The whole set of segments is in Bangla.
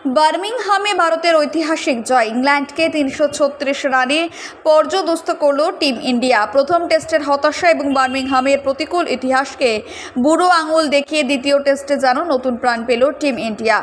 বার্মিংহামে ভারতের ঐতিহাসিক জয়। ইংল্যান্ডকে ৩৩৬ রানে পর্যদস্ত করল টিম ইন্ডিয়া। প্রথম টেস্টের হতাশা এবং বার্মিংহামের প্রতিকূল ইতিহাসকে বুড়ো আঙুল দেখিয়ে দ্বিতীয় টেস্টে যেন নতুন প্রাণ পেল টিম ইন্ডিয়া।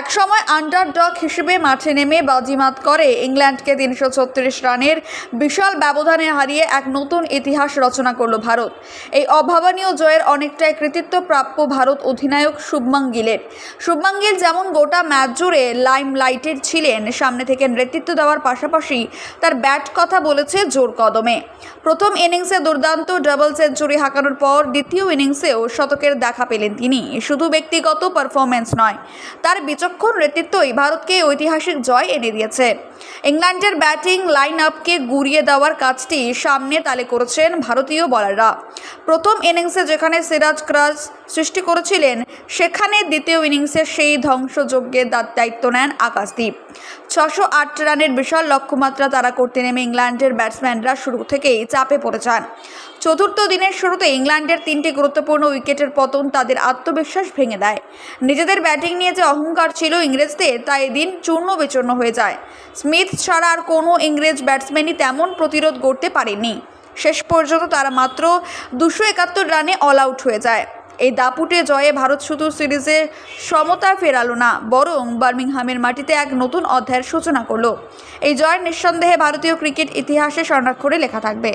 একসময় আন্ডারডগ হিসেবে মাঠে নেমে বাজিমাত করে ইংল্যান্ডকে ৩৩৬ রানের বিশাল ব্যবধানে হারিয়ে এক নতুন ইতিহাস রচনা করল ভারত। এই অভাবনীয় জয়ের অনেকটাই কৃতিত্ব প্রাপ্য ভারত অধিনায়ক শুভমান গিলের। শুভমান গিল যেমন গোটা ম্যাচ জুড়ে লাইমলাইটের ছিলেন, সামনে থেকে নেতৃত্ব দেওয়ার পাশাপাশি তার ব্যাট কথা বলেছে জোর কদমে। প্রথম ইনিংসে দুর্দান্ত ডাবল সেঞ্চুরি হাঁকানোর পর দ্বিতীয় ইনিংসেও শতকের দেখা পেলেন তিনি। শুধু ব্যক্তিগত পারফরম্যান্স নয়, তার বিচক্ষণ নেতৃত্বই ভারতকে ঐতিহাসিক জয় এনে দিয়েছে। ইংল্যান্ডের ব্যাটিং লাইন আপকে গুড়িয়ে দেওয়ার কাজটি সামনে তালে করেছেন ভারতীয় বোলাররা। প্রথম ইনিংসে যেখানে সিরাজ ক্রাশ সৃষ্টি করেছিলেন, সেখানে দ্বিতীয় ইনিংসে সেই ধ্বংসযজ্ঞের দায়িত্ব নেন আকাশদীপ। ৬০৮ রানের বিশাল লক্ষ্যমাত্রা তারা করতে নেমে ইংল্যান্ডের ব্যাটসম্যানরা শুরু থেকেই চাপে পড়ে যান। চতুর্থ দিনের শুরুতে ইংল্যান্ডের ৩টি গুরুত্বপূর্ণ উইকেটের পতন তাদের আত্মবিশ্বাস ভেঙে দেয়। নিজেদের ব্যাটিং নিয়ে যে অহংকার ছিল ইংরেজদের, তা এদিন চূর্ণ বিচূর্ণ হয়ে যায়। স্মিথ ছাড়া আর কোনো ইংরেজ ব্যাটসম্যানই তেমন প্রতিরোধ করতে পারেনি। শেষ পর্যন্ত তারা মাত্র ২৭১ রানে অল আউট হয়ে যায়। এই দাপুটে জয়ে ভারত শুধু সিরিজে সমতা ফেরালো না, বরং বার্মিংহামের মাটিতে এক নতুন অধ্যায়ের সূচনা করলো। এই জয় নিঃসন্দেহে ভারতীয় ক্রিকেট ইতিহাসে স্বর্ণাক্ষরে লেখা থাকবে।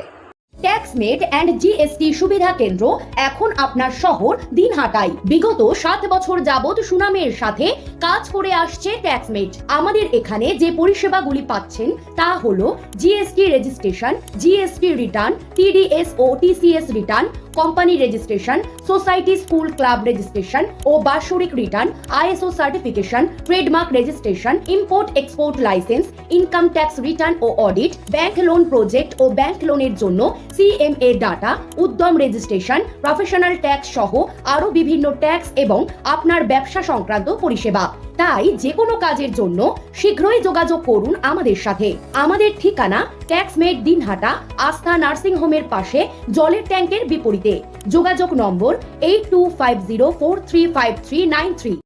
ট্যাক্সমেট অ্যান্ড জিএসটি সুবিধা কেন্দ্র এখন আপনার শহর দিনহাটায়। বিগত ৭ বছর যাবৎ সুনামের সাথে কাজ করে আসছে ট্যাক্সমেট। আমাদের এখানে যে পরিষেবাগুলি পাচ্ছেন তা হলো GST registration, GST return, TDS ও TCS return, company registration, society school club registration ও বাৎসরিক return, ISO certification, trademark registration, import export licence, income tax return ও অডিট, ব্যাংক লোন প্রজেক্ট ও ব্যাংক লোনের জন্য CMA data, Udyam registration, professional tax সহ আরো বিভিন্ন ট্যাক্স এবং আপনার ব্যবসা সংক্রান্ত পরিষেবা। তাই যে কোনো কাজের জন্য শীঘ্রই যোগাযোগ করুন আমাদের সাথে। আমাদের ঠিকানা ট্যাক্সমেট দিনহাটা, আস্থা নার্সিং হোমের পাশে, জলের ট্যাঙ্কের বিপরীতে। যোগাযোগ নম্বর 8250435393।